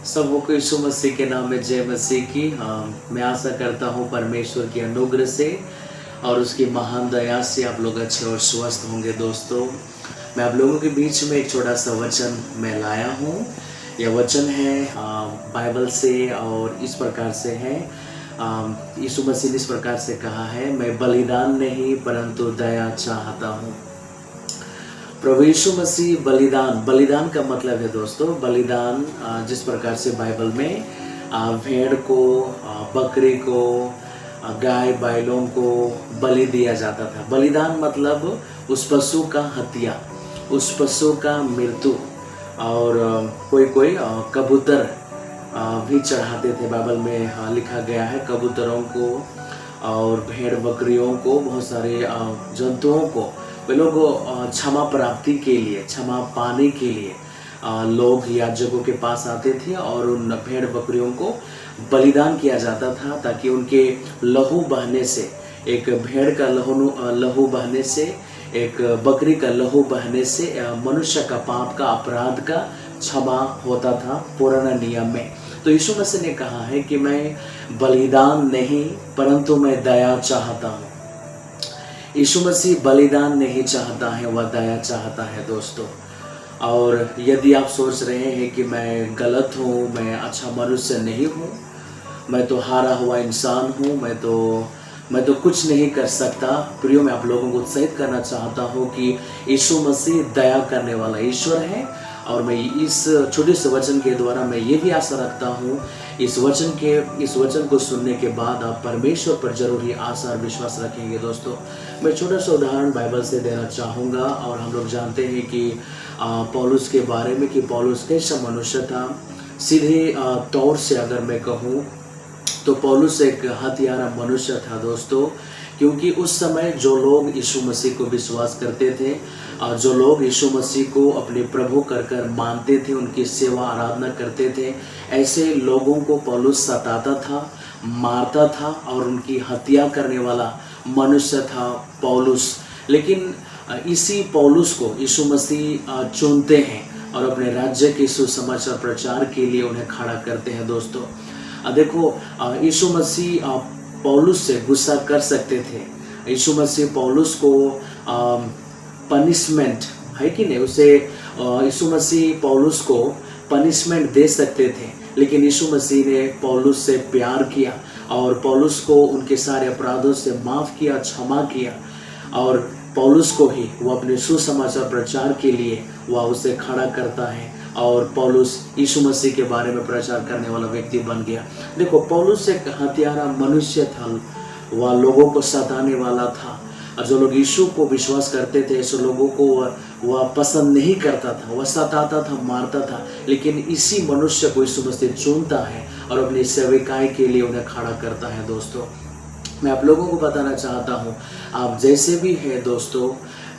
सबको यीशु मसीह के नाम में जय मसीह की। मैं आशा करता हूँ परमेश्वर की अनुग्रह से और उसकी महान दया से आप लोग अच्छे और स्वस्थ होंगे। दोस्तों, मैं आप लोगों के बीच में एक छोटा सा वचन मैं लाया हूँ। यह वचन है बाइबल से और इस प्रकार से है। यीशु मसीह ने इस प्रकार से कहा है, मैं बलिदान नहीं परंतु दया चाहता हूँ। प्रभु यीशु मसीह बलिदान का मतलब है दोस्तों, बलिदान जिस प्रकार से बाइबल में भेड़ को, बकरी को, गाय बैलों को बलि दिया जाता था। बलिदान मतलब उस पशु का हत्या, उस पशु का मृत्यु। और कोई कबूतर भी चढ़ाते थे। बाइबल में लिखा गया है कबूतरों को और भेड़ बकरियों को, बहुत सारे जंतुओं को वे लोग क्षमा प्राप्ति के लिए, क्षमा पाने के लिए लोग याजकों के पास आते थे और उन भेड़ बकरियों को बलिदान किया जाता था, ताकि उनके लहू बहने से, एक भेड़ का लहू बहने से, एक बकरी का लहू बहने से मनुष्य का पाप का, अपराध का क्षमा होता था पुराना नियम में। तो यीशु मसीह ने कहा है कि मैं बलिदान नहीं परंतु मैं दया चाहता हूँ। यीशु मसीह बलिदान नहीं चाहता है, वह दया चाहता है दोस्तों। और यदि आप सोच रहे हैं कि मैं गलत हूँ, मैं अच्छा मनुष्य नहीं हूँ, मैं तो हारा हुआ इंसान हूँ, मैं तो कुछ नहीं कर सकता, प्रियो, मैं आप लोगों को उत्साहित करना चाहता हूँ कि यीशु मसीह दया करने वाला ईश्वर है। और मैं इस छोटे से वचन के द्वारा मैं ये भी आशा रखता हूँ, इस वचन को सुनने के बाद आप परमेश्वर पर जरूर ही आशा और विश्वास रखेंगे। दोस्तों, मैं छोटा सा उदाहरण बाइबल से देना चाहूँगा। और हम लोग जानते हैं कि पौलुस के बारे में कि पौलुस कैसा मनुष्य था। सीधे तौर से अगर मैं कहूँ तो पौलुस एक हत्यारा मनुष्य था दोस्तों, क्योंकि उस समय जो लोग यीशु मसीह को विश्वास करते थे, जो लोग यीशु मसीह को अपने प्रभु कर मानते थे, उनकी सेवा आराधना करते थे, ऐसे लोगों को पौलुस सताता था, मारता था और उनकी हत्या करने वाला मनुष्य था पौलुस। लेकिन इसी पौलुस को यीशु मसीह चुनते हैं और अपने राज्य के सुसमाचार प्रचार के लिए उन्हें खड़ा करते हैं। दोस्तों, देखो, यीशु मसीह पौलुस से गुस्सा कर सकते थे। यीशु मसीह पौलुस को पनिशमेंट है कि नहीं, उसे यीशु मसीह पौलुस को पनिशमेंट दे सकते थे, लेकिन यीशु मसीह ने पौलुस से प्यार किया और पौलुस को उनके सारे अपराधों से माफ़ किया, क्षमा किया। और पौलुस को ही वो अपने सुसमाचार प्रचार के लिए वह उसे खड़ा करता है और पौलुस यीशु मसीह के बारे में प्रचार करने वाला व्यक्ति बन गया। देखो, पौलुस एक हत्यारा मनुष्य था, वह लोगों को सताने वाला था। और जो लोग यीशु को विश्वास करते थे, ऐसे लोगों को वह पसंद नहीं करता था, वह सताता था, मारता था। लेकिन इसी मनुष्य को यीशु मसीह चुनता है और अपनी सेवकाई के लिए उन्हें खड़ा करता है। दोस्तों, मैं आप लोगों को बताना चाहता हूँ, आप जैसे भी हैं दोस्तों,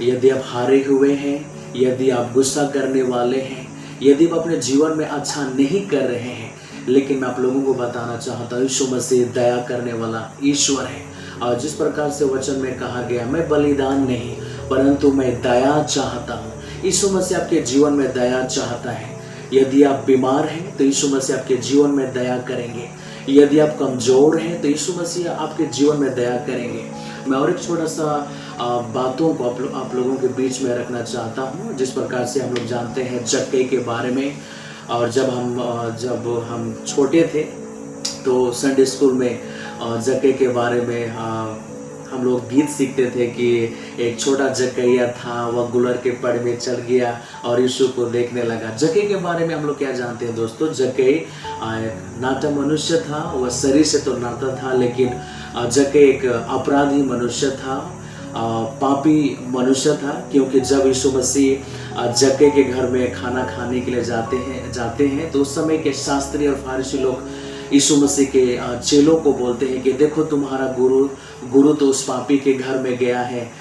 यदि आप हारे हुए हैं, यदि आप गुस्सा करने वाले हैं, यदि आप अपने जीवन में अच्छा नहीं कर रहे हैं, लेकिन मैं आप लोगों को बताना चाहता हूँ, यीशु मसीह दया करने वाला ईश्वर है। और जिस प्रकार से वचन में कहा गया, मैं बलिदान नहीं परंतु मैं दया चाहता हूँ। यीशु मसीह आपके जीवन में दया चाहता है। यदि आप बीमार हैं तो यीशु मसीह आपके जीवन में दया करेंगे। यदि आप कमज़ोर हैं तो यीशु मसीह आपके जीवन में दया करेंगे। मैं और एक छोटा सा बातों को आप लोगों के बीच में रखना चाहता हूँ। जिस प्रकार से हम लोग जानते हैं जक्कई के बारे में, और जब हम छोटे थे तो संडे स्कूल में जक्कई के बारे में हम लोग गीत सीखते थे कि एक छोटा जक्कैया था, वह गुलर के पड़ में चढ़ गया और यीशु को देखने लगा। जक्कई के बारे में हम लोग क्या जानते हैं दोस्तों? जक्कई नाटा मनुष्य था, वह शरीर से तो नाटा था, लेकिन जक्कई एक अपराधी मनुष्य था, पापी मनुष्य था। क्योंकि जब यीशु मसीह जक्कई के घर में खाना खाने के लिए जाते हैं तो उस समय के शास्त्री और फारिसी लोग यीशु मसीह के चेलों को बोलते हैं कि देखो, तुम्हारा गुरु तो उस पापी के घर में गया है,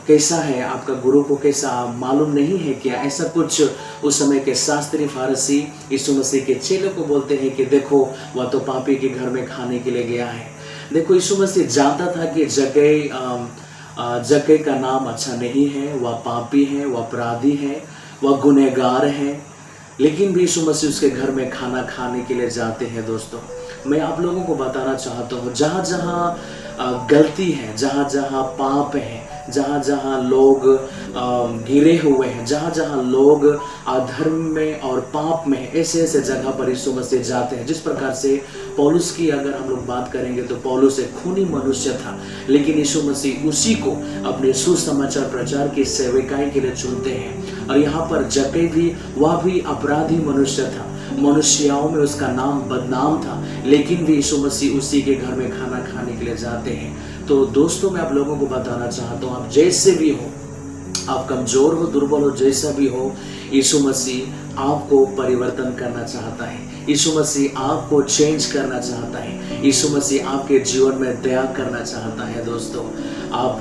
कैसा है आपका गुरु को, कैसा मालूम नहीं है क्या? ऐसा कुछ उस समय के शास्त्री फारसी यीशु मसीह के चेलों को बोलते हैं कि देखो, वह तो पापी के घर में खाने के लिए गया है। देखो, यीशु मसीह जानता था कि जक्कई का नाम अच्छा नहीं है, वह पापी है, वह अपराधी है, वह गुनहगार है। लेकिन भी यीशु मसीह उसके घर में खाना खाने के लिए जाते हैं। दोस्तों, मैं आप लोगों को बताना चाहता हूँ, जहाँ जहाँ गलती है, जहाँ जहाँ पाप है, जहाँ जहाँ लोग गिरे हुए हैं, जहाँ जहाँ लोग अधर्म में और पाप में, ऐसे ऐसे जगह पर यीशु मसीह जाते हैं। जिस प्रकार से पौलुस की अगर हम लोग बात करेंगे तो पौलुस एक खूनी मनुष्य था, लेकिन यीशु मसीह उसी को अपने सुसमाचार प्रचार की सेवकाई के लिए चुनते हैं। और यहाँ पर जक्कई भी, वह भी अपराधी मनुष्य था, मनुष्यों में उसका नाम बदनाम था, लेकिन भी यीशु मसीह उसी के घर में खाना खाने के लिए जाते हैं। तो दोस्तों, मैं आप लोगों को बताना चाहता हूँ, आप जैसे भी हो, आप कमजोर हो, दुर्बल हो, जैसा भी हो, यीशु मसीह आपको परिवर्तन करना चाहता है। यीशु मसीह आपको चेंज करना चाहता है। यीशु मसीह आपके जीवन में दया करना चाहता है। दोस्तों, आप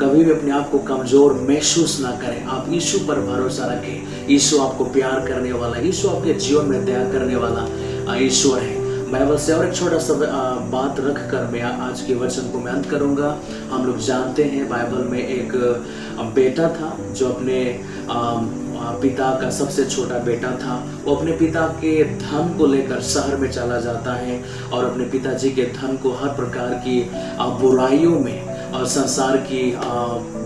कभी भी अपने आप को कमजोर महसूस ना करें। आप यीशु पर भरोसा रखें। यीशु आपको प्यार करने वाला, यीशु आपके जीवन में दया करने वाला ईश्वर है। बाइबल से और एक छोटा सा बात रख कर मैं आज के वचन को मैं अंत करूंगा। हम लोग जानते हैं बाइबल में एक बेटा था जो अपने पिता का सबसे छोटा बेटा था। वो अपने पिता के धन को लेकर शहर में चला जाता है और अपने पिताजी के धन को हर प्रकार की बुराइयों में और संसार की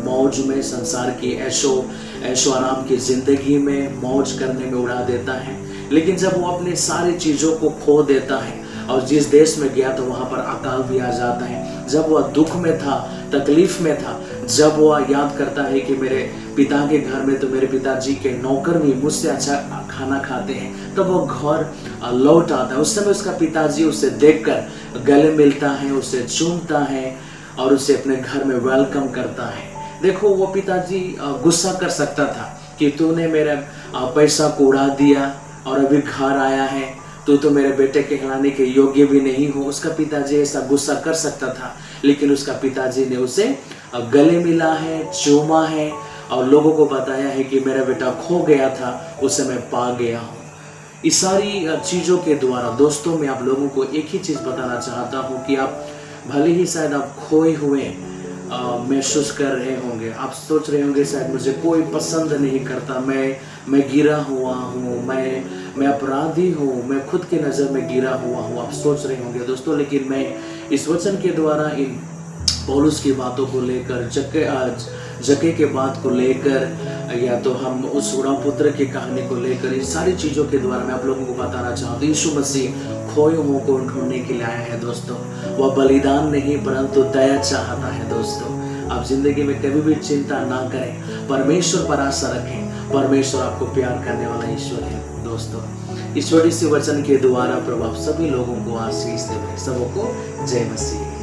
मौज में, संसार की ऐशो आराम की जिंदगी में मौज करने में उड़ा देता है। लेकिन जब वो अपने सारी चीज़ों को खो देता है और जिस देश में गया तो वहाँ पर अकाल भी आ जाता है। जब वह दुख में था, तकलीफ में था, जब वह याद करता है कि मेरे पिता के घर में तो मेरे पिताजी के नौकर भी मुझसे अच्छा खाना खाते हैं, तब वो घर लौट आता है। उस समय उसका पिताजी उसे देखकर गले मिलता है, उसे चूमता है और उसे अपने घर में वेलकम करता है। देखो, वो पिताजी गुस्सा कर सकता था कि तूने मेरे पैसा को उड़ा दिया और अभी घर आया है, तो मेरे बेटे कहलाने के योग्य भी नहीं हो। उसका पिताजी ऐसा गुस्सा कर सकता था, लेकिन उसका पिताजी ने उसे गले मिला है, चूमा है और लोगों को बताया है कि मेरा बेटा खो गया था, उसे मैं पा गया हूँ। इस सारी चीज़ों के द्वारा दोस्तों, मैं आप लोगों को एक ही चीज़ बताना चाहता हूँ कि आप भले ही शायद आप खोए हुए महसूस कर रहे होंगे, आप सोच रहे होंगे शायद मुझे कोई पसंद नहीं करता, मैं गिरा हुआ हूँ, मैं अपराधी हूँ, मैं खुद के नज़र में गिरा हुआ हूँ, आप सोच रहे होंगे दोस्तों। लेकिन मैं इस वचन के द्वारा इन पौलुस की बातों को लेकर, जक्कई के बात को लेकर, या तो हम उस उड़ा पुत्र की कहानी को लेकर, इन सारी चीज़ों के द्वारा मैं आप लोगों को बताना चाहता हूँ, यीशु मसीह खोए हुओं को ढूंढने के लिए आया है। दोस्तों, वह बलिदान नहीं परंतु दया चाहता है। दोस्तों, आप जिंदगी में कभी भी चिंता ना करें, परमेश्वर पर आशा रखें। परमेश्वर आपको प्यार करने वाला ईश्वर है। दोस्तों, इस छोटी सी वचन के द्वारा प्रभु आप सभी लोगों को आशीष देवे। सबको जय मसीह।